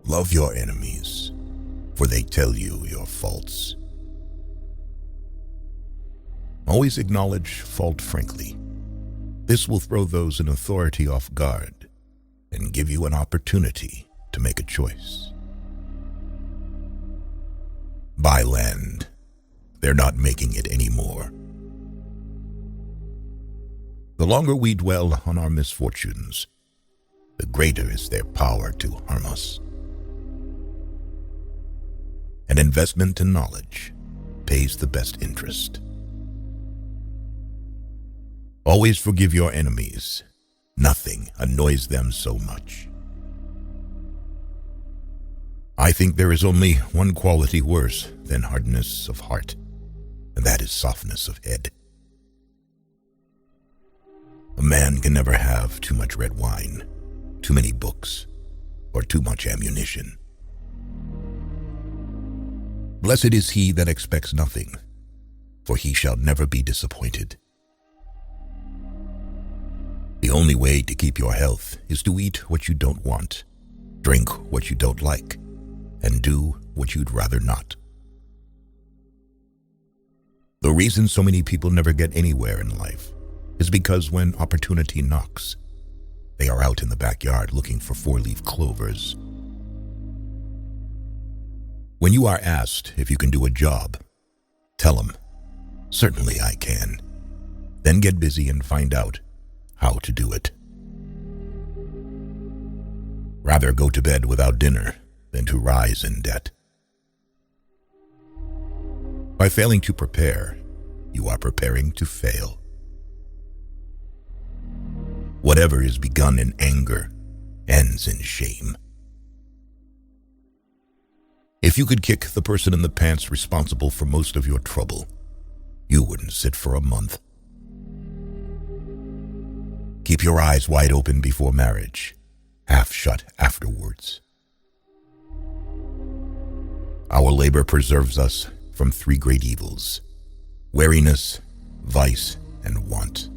Love your enemies, for they tell you your faults. Always acknowledge fault frankly. This will throw those in authority off guard and give you an opportunity to make a choice. Buy land. They're not making it anymore. The longer we dwell on our misfortunes, the greater is their power to harm us. An investment in knowledge pays the best interest. Always forgive your enemies. Nothing annoys them so much. I think there is only one quality worse than hardness of heart, and that is softness of head. A man can never have too much red wine, too many books, or too much ammunition. Blessed is he that expects nothing, for he shall never be disappointed. The only way to keep your health is to eat what you don't want, drink what you don't like, and do what you'd rather not. The reason so many people never get anywhere in life is because when opportunity knocks, they are out in the backyard looking for four-leaf clovers. When you are asked if you can do a job, tell them, "Certainly I can." Then get busy and find out how to do it. Rather go to bed without dinner than to rise in debt. By failing to prepare, you are preparing to fail. Whatever is begun in anger ends in shame. If you could kick the person in the pants responsible for most of your trouble, you wouldn't sit for a month. Keep your eyes wide open before marriage, half shut afterwards. Our labor preserves us from three great evils: weariness, vice, and want.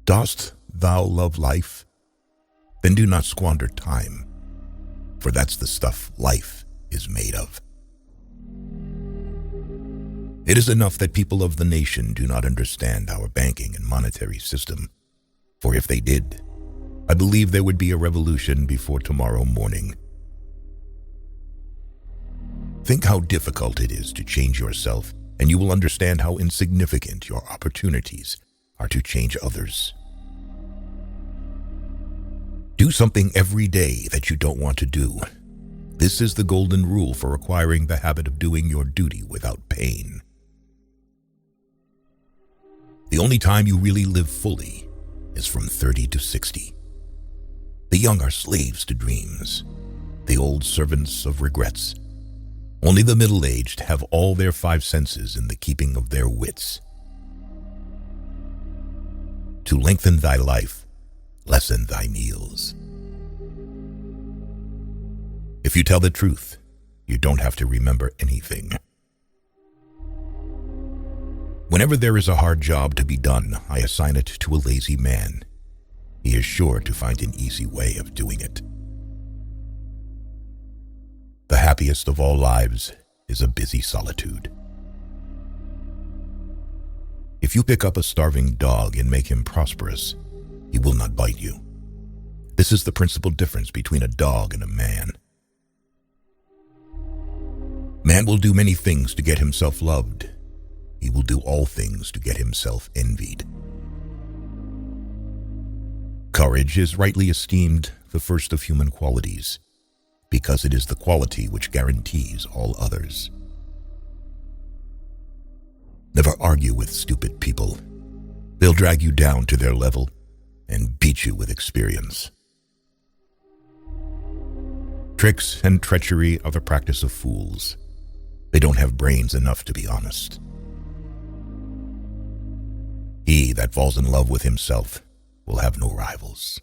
Dost thou love life? Then do not squander time, for that's the stuff life is made of. It is enough that people of the nation do not understand our banking and monetary system, for if they did, I believe there would be a revolution before tomorrow morning. Think how difficult it is to change yourself, and you will understand how insignificant your opportunities are to change others. Do something every day that you don't want to do. This is the golden rule for acquiring the habit of doing your duty without pain. The only time you really live fully is from 30 to 60. The young are slaves to dreams, the old servants of regrets. Only the middle-aged have all their five senses in the keeping of their wits. To lengthen thy life, lessen thy meals. If you tell the truth, you don't have to remember anything. Whenever there is a hard job to be done, I assign it to a lazy man. He is sure to find an easy way of doing it. The happiest of all lives is a busy solitude. If you pick up a starving dog and make him prosperous, he will not bite you. This is the principal difference between a dog and a man. Man will do many things to get himself loved. He will do all things to get himself envied. Courage is rightly esteemed the first of human qualities, because it is the quality which guarantees all others. Never argue with stupid people. They'll drag you down to their level and beat you with experience. Tricks and treachery are the practice of fools. They don't have brains enough to be honest. He that falls in love with himself will have no rivals.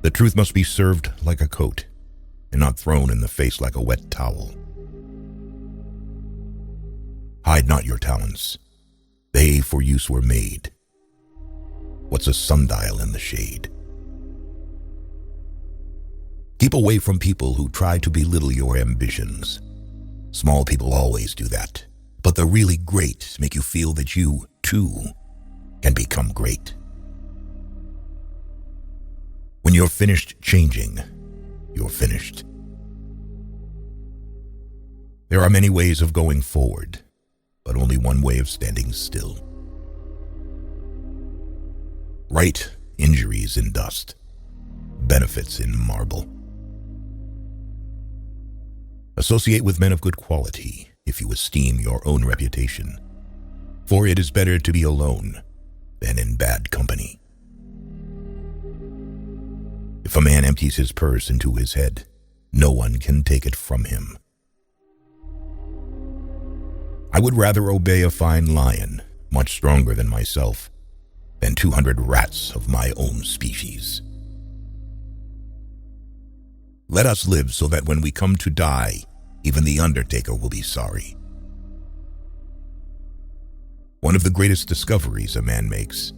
The truth must be served like a coat and not thrown in the face like a wet towel. Hide not your talents. They for use were made. What's a sundial in the shade? Keep away from people who try to belittle your ambitions. Small people always do that, but the really great make you feel that you, too, can become great. When you're finished changing, you're finished. There are many ways of going forward, but only one way of standing still. Write injuries in dust, benefits in marble. Associate with men of good quality if you esteem your own reputation, for it is better to be alone than in bad company. If a man empties his purse into his head, no one can take it from him. I would rather obey a fine lion, much stronger than myself, than 200 rats of my own species. Let us live so that when we come to die, even the undertaker will be sorry. One of the greatest discoveries a man makes,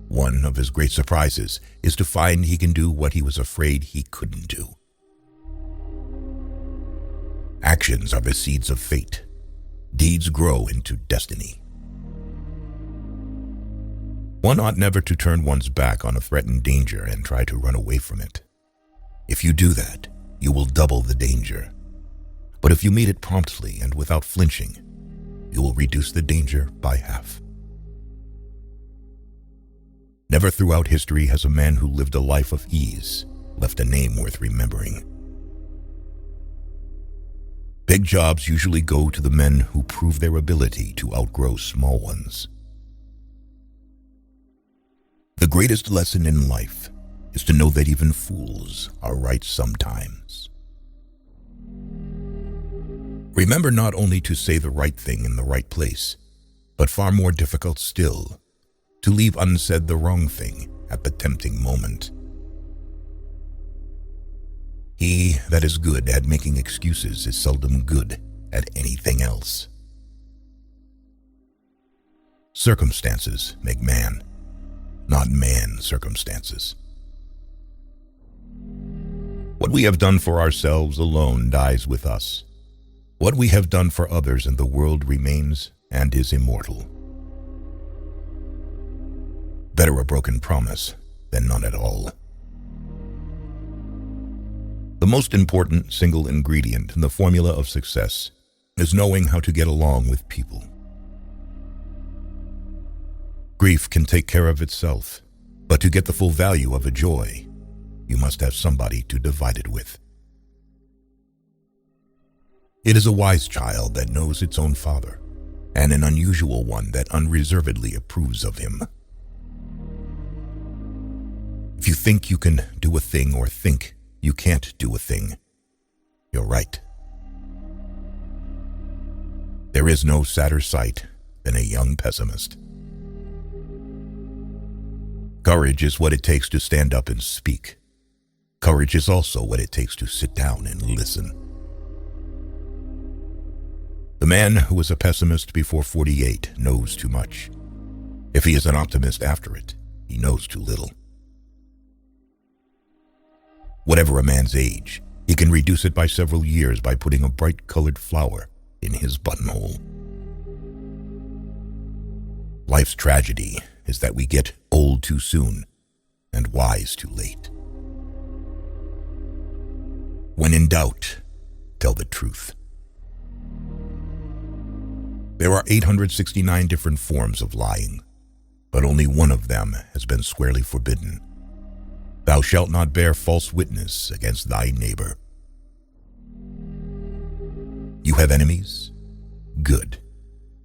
one of his great surprises, is to find he can do what he was afraid he couldn't do. Actions are the seeds of fate. Deeds grow into destiny. One ought never to turn one's back on a threatened danger and try to run away from it. If you do that, you will double the danger. But if you meet it promptly and without flinching, you will reduce the danger by half. Never throughout history has a man who lived a life of ease left a name worth remembering. Big jobs usually go to the men who prove their ability to outgrow small ones. The greatest lesson in life is to know that even fools are right sometimes. Remember not only to say the right thing in the right place, but far more difficult still, to leave unsaid the wrong thing at the tempting moment. He that is good at making excuses is seldom good at anything else. Circumstances make man, not man circumstances. What we have done for ourselves alone dies with us. What we have done for others in the world remains and is immortal. Better a broken promise than none at all. The most important single ingredient in the formula of success is knowing how to get along with people. Grief can take care of itself, but to get the full value of a joy, you must have somebody to divide it with. It is a wise child that knows its own father, and an unusual one that unreservedly approves of him. If you think you can do a thing or think you can't do a thing, you're right. There is no sadder sight than a young pessimist. Courage is what it takes to stand up and speak. Courage is also what it takes to sit down and listen. The man who is a pessimist before 48 knows too much. If he is an optimist after it, he knows too little. Whatever a man's age, he can reduce it by several years by putting a bright-colored flower in his buttonhole. Life's tragedy is that we get old too soon and wise too late. When in doubt, tell the truth. There are 869 different forms of lying, but only one of them has been squarely forbidden. Thou shalt not bear false witness against thy neighbor. You have enemies? Good.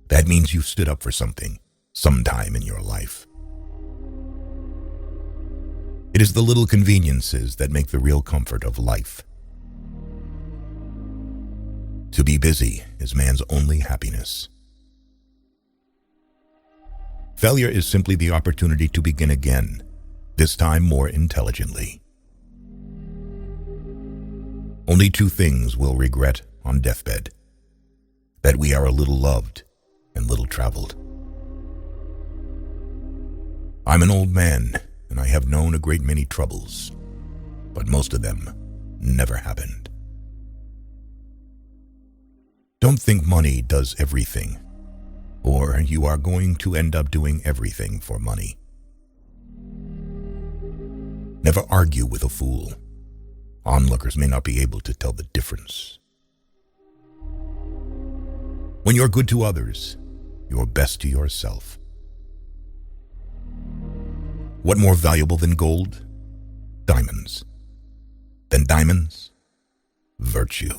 That means you've stood up for something, sometime in your life. It is the little conveniences that make the real comfort of life. To be busy is man's only happiness. Failure is simply the opportunity to begin again, this time more intelligently. Only two things we'll regret on deathbed: that we are a little loved and little traveled. I'm an old man, and I have known a great many troubles, but most of them never happened. Don't think money does everything, or you are going to end up doing everything for money. Never argue with a fool. Onlookers may not be able to tell the difference. When you're good to others, you're best to yourself. What more valuable than gold? Diamonds. Than diamonds? Virtue.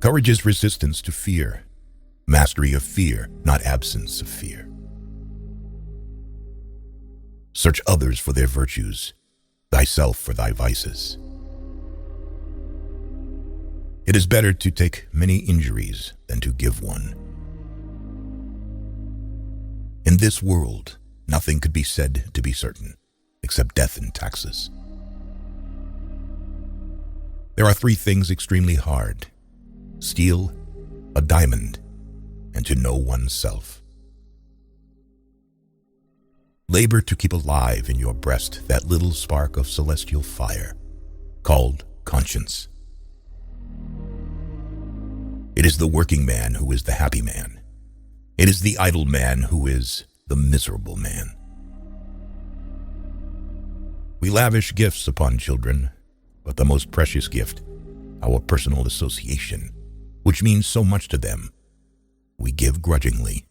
Courage is resistance to fear, mastery of fear, not absence of fear. Search others for their virtues, thyself for thy vices. It is better to take many injuries than to give one. In this world, nothing could be said to be certain, except death and taxes. There are 3 things extremely hard: steal, a diamond, and to know oneself. Labor to keep alive in your breast that little spark of celestial fire, called conscience. It is the working man who is the happy man. It is the idle man who is the miserable man. We lavish gifts upon children, but the most precious gift, our personal association, which means so much to them, we give grudgingly.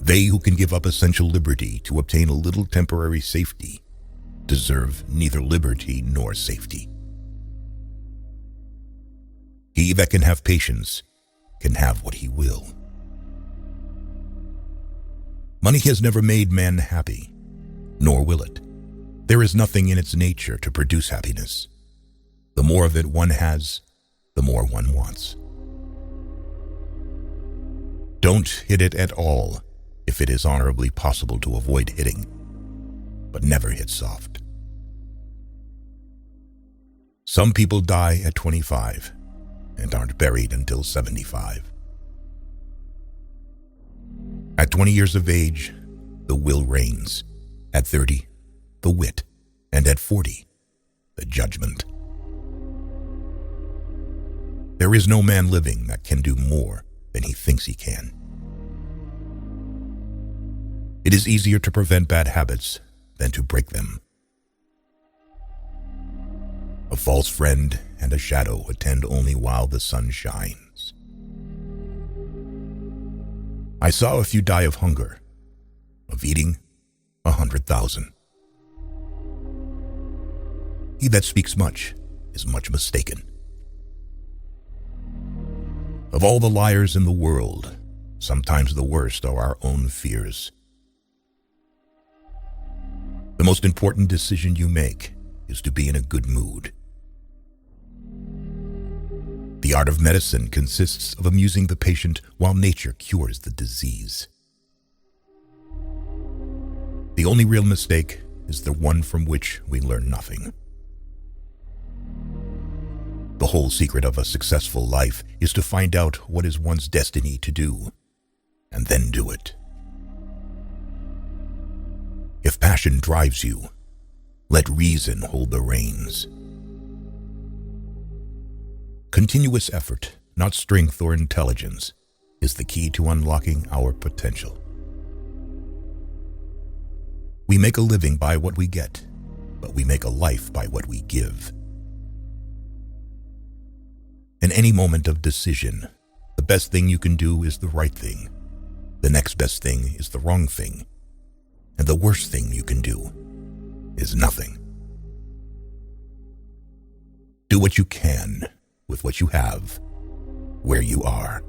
They who can give up essential liberty to obtain a little temporary safety deserve neither liberty nor safety. He that can have patience can have what he will. Money has never made man happy, nor will it. There is nothing in its nature to produce happiness. The more of it one has, the more one wants. Don't hit it at all if it is honorably possible to avoid hitting, but never hit soft. Some people die at 25 and aren't buried until 75. At 20 years of age, the will reigns. At 30, the wit. And at 40, the judgment. There is no man living that can do more than he thinks he can. It is easier to prevent bad habits than to break them. A false friend and a shadow attend only while the sun shines. I saw a few die of hunger, of eating 100,000. He that speaks much is much mistaken. Of all the liars in the world, sometimes the worst are our own fears. The most important decision you make is to be in a good mood. The art of medicine consists of amusing the patient while nature cures the disease. The only real mistake is the one from which we learn nothing. The whole secret of a successful life is to find out what is one's destiny to do, and then do it. If passion drives you, let reason hold the reins. Continuous effort, not strength or intelligence, is the key to unlocking our potential. We make a living by what we get, but we make a life by what we give. In any moment of decision, the best thing you can do is the right thing. The next best thing is the wrong thing. And the worst thing you can do is nothing. Do what you can with what you have, where you are.